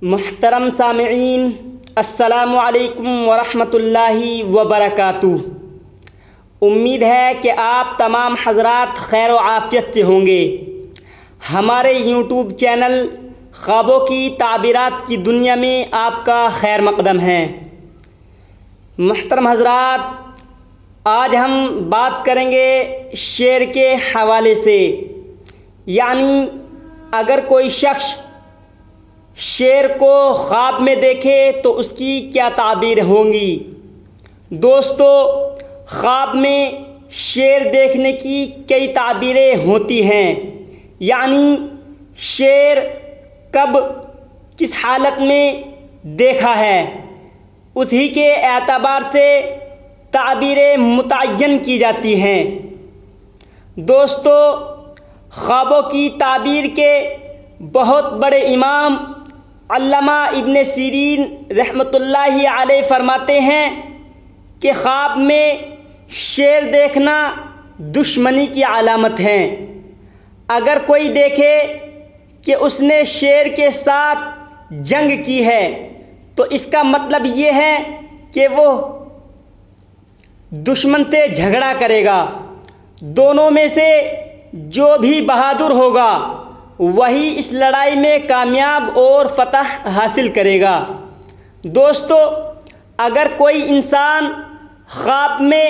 محترم سامعین، السلام علیکم ورحمۃ اللہ وبرکاتہ۔ امید ہے کہ آپ تمام حضرات خیر و عافیت سے ہوں گے۔ ہمارے یوٹیوب چینل خوابوں کی تعبیرات کی دنیا میں آپ کا خیر مقدم ہے۔ محترم حضرات، آج ہم بات کریں گے شعر کے حوالے سے، یعنی اگر کوئی شخص شعر کو خواب میں دیکھے تو اس کی کیا تعبیر ہوں گی۔ دوستو، خواب میں شعر دیکھنے کی کئی تعبیریں ہوتی ہیں، یعنی شعر کب کس حالت میں دیکھا ہے، اسی کے اعتبار سے تعبیریں متعین کی جاتی ہیں۔ دوستو، خوابوں کی تعبیر کے بہت بڑے امام علامہ ابن سیرین رحمۃ اللہ علیہ فرماتے ہیں کہ خواب میں شعر دیکھنا دشمنی کی علامت ہے۔ اگر کوئی دیکھے کہ اس نے شعر کے ساتھ جنگ کی ہے تو اس کا مطلب یہ ہے کہ وہ دشمن سے جھگڑا کرے گا۔ دونوں میں سے جو بھی بہادر ہوگا وہی اس لڑائی میں کامیاب اور فتح حاصل کرے گا۔ دوستو، اگر کوئی انسان خواب میں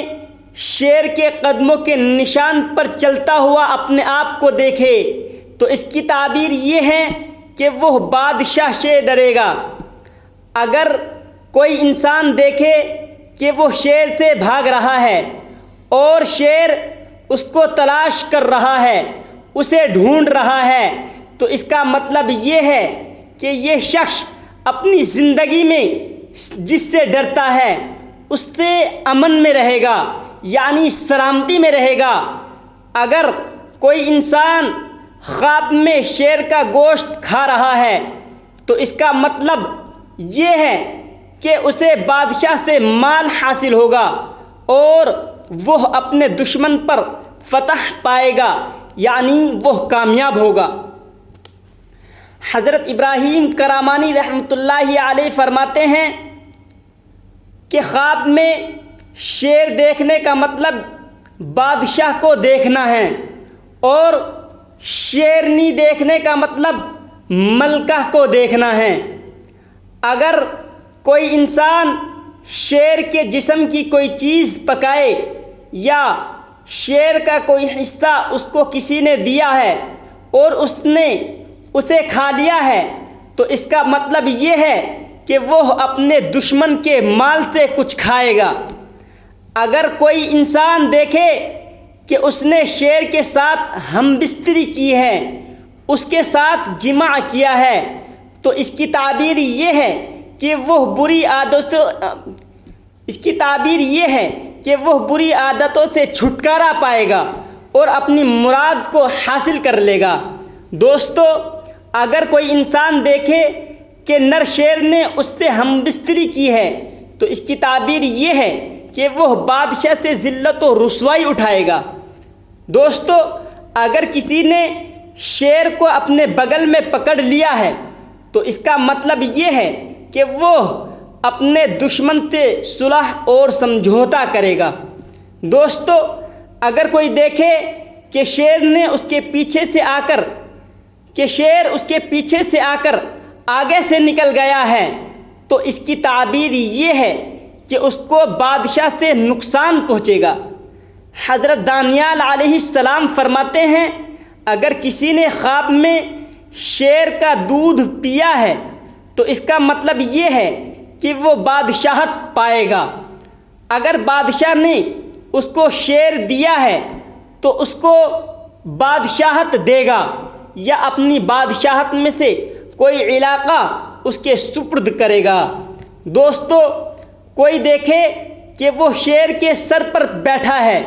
شیر کے قدموں کے نشان پر چلتا ہوا اپنے آپ کو دیکھے تو اس کی تعبیر یہ ہے کہ وہ بادشاہ سے ڈرے گا۔ اگر کوئی انسان دیکھے کہ وہ شیر سے بھاگ رہا ہے اور شیر اس کو تلاش کر رہا ہے، اسے ڈھونڈ رہا ہے، تو اس کا مطلب یہ ہے کہ یہ شخص اپنی زندگی میں جس سے ڈرتا ہے اس سے امن میں رہے گا، یعنی سلامتی میں رہے گا۔ اگر کوئی انسان خواب میں شیر کا گوشت کھا رہا ہے تو اس کا مطلب یہ ہے کہ اسے بادشاہ سے مال حاصل ہوگا اور وہ اپنے دشمن پر فتح پائے گا، یعنی وہ کامیاب ہوگا۔ حضرت ابراہیم کرامانی رحمۃ اللہ علیہ فرماتے ہیں کہ خواب میں شیر دیکھنے کا مطلب بادشاہ کو دیکھنا ہے اور شیرنی دیکھنے کا مطلب ملکہ کو دیکھنا ہے۔ اگر کوئی انسان شیر کے جسم کی کوئی چیز پکائے یا شیر کا کوئی حصہ اس کو کسی نے دیا ہے اور اس نے اسے کھا لیا ہے تو اس کا مطلب یہ ہے کہ وہ اپنے دشمن کے مال سے کچھ کھائے گا۔ اگر کوئی انسان دیکھے کہ اس نے شیر کے ساتھ ہم بستری کی ہے، اس کے ساتھ جماع کیا ہے، تو اس کی تعبیر یہ ہے کہ وہ بری عادتوں سے چھٹکارا پائے گا اور اپنی مراد کو حاصل کر لے گا۔ دوستو، اگر کوئی انسان دیکھے کہ نر شیر نے اس سے ہم بستری کی ہے تو اس کی تعبیر یہ ہے کہ وہ بادشاہ سے ذلت و رسوائی اٹھائے گا۔ دوستو، اگر کسی نے شیر کو اپنے بغل میں پکڑ لیا ہے تو اس کا مطلب یہ ہے کہ وہ اپنے دشمن سے صلح اور سمجھوتا کرے گا۔ دوستو، اگر کوئی دیکھے کہ شیر اس کے پیچھے سے آ کر آگے سے نکل گیا ہے تو اس کی تعبیر یہ ہے کہ اس کو بادشاہ سے نقصان پہنچے گا۔ حضرت دانیال علیہ السلام فرماتے ہیں، اگر کسی نے خواب میں شیر کا دودھ پیا ہے تو اس کا مطلب یہ ہے کہ وہ بادشاہت پائے گا۔ اگر بادشاہ نے اس کو شیر دیا ہے تو اس کو بادشاہت دے گا یا اپنی بادشاہت میں سے کوئی علاقہ اس کے سپرد کرے گا۔ دوستو، کوئی دیکھے کہ وہ شیر کے سر پر بیٹھا ہے،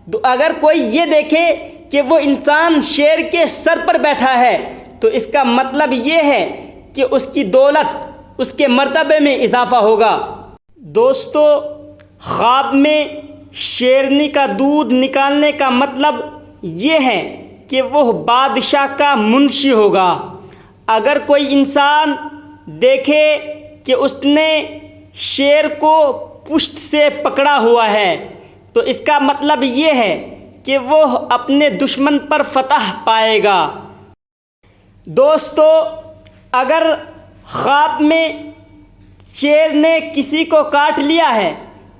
تو اگر کوئی یہ دیکھے کہ وہ انسان شیر کے سر پر بیٹھا ہے تو اس کا مطلب یہ ہے کہ اس کی دولت، اس کے مرتبے میں اضافہ ہوگا۔ دوستو، خواب میں شیرنی کا دودھ نکالنے کا مطلب یہ ہے کہ وہ بادشاہ کا منشی ہوگا۔ اگر کوئی انسان دیکھے کہ اس نے شیر کو پشت سے پکڑا ہوا ہے تو اس کا مطلب یہ ہے کہ وہ اپنے دشمن پر فتح پائے گا۔ دوستو، اگر خواب میں شیر نے کسی کو کاٹ لیا ہے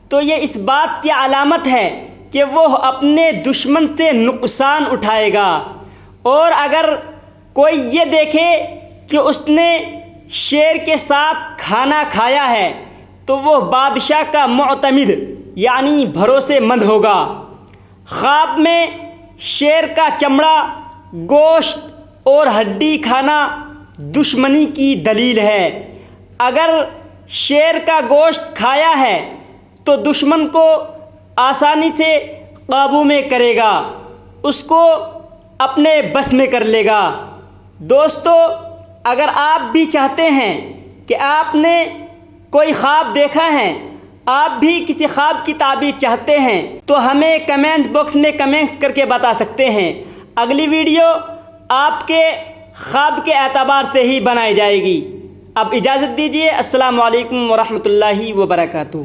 تو یہ اس بات کی علامت ہے کہ وہ اپنے دشمن سے نقصان اٹھائے گا۔ اور اگر کوئی یہ دیکھے کہ اس نے شیر کے ساتھ کھانا کھایا ہے تو وہ بادشاہ کا معتمد یعنی بھروسے مند ہوگا۔ خواب میں شیر کا چمڑا، گوشت اور ہڈی کھانا دشمنی کی دلیل ہے۔ اگر شیر کا گوشت کھایا ہے تو دشمن کو آسانی سے قابو میں کرے گا، اس کو اپنے بس میں کر لے گا۔ دوستو، اگر آپ بھی چاہتے ہیں کہ آپ نے کوئی خواب دیکھا ہے، آپ بھی کسی خواب کی تعبیر چاہتے ہیں تو ہمیں کمنٹ باکس میں کمنٹ کر کے بتا سکتے ہیں۔ اگلی ویڈیو آپ کے خواب کے اعتبار سے ہی بنائی جائے گی۔ اب اجازت دیجیے۔ السلام علیکم ورحمۃ اللہ وبرکاتہ۔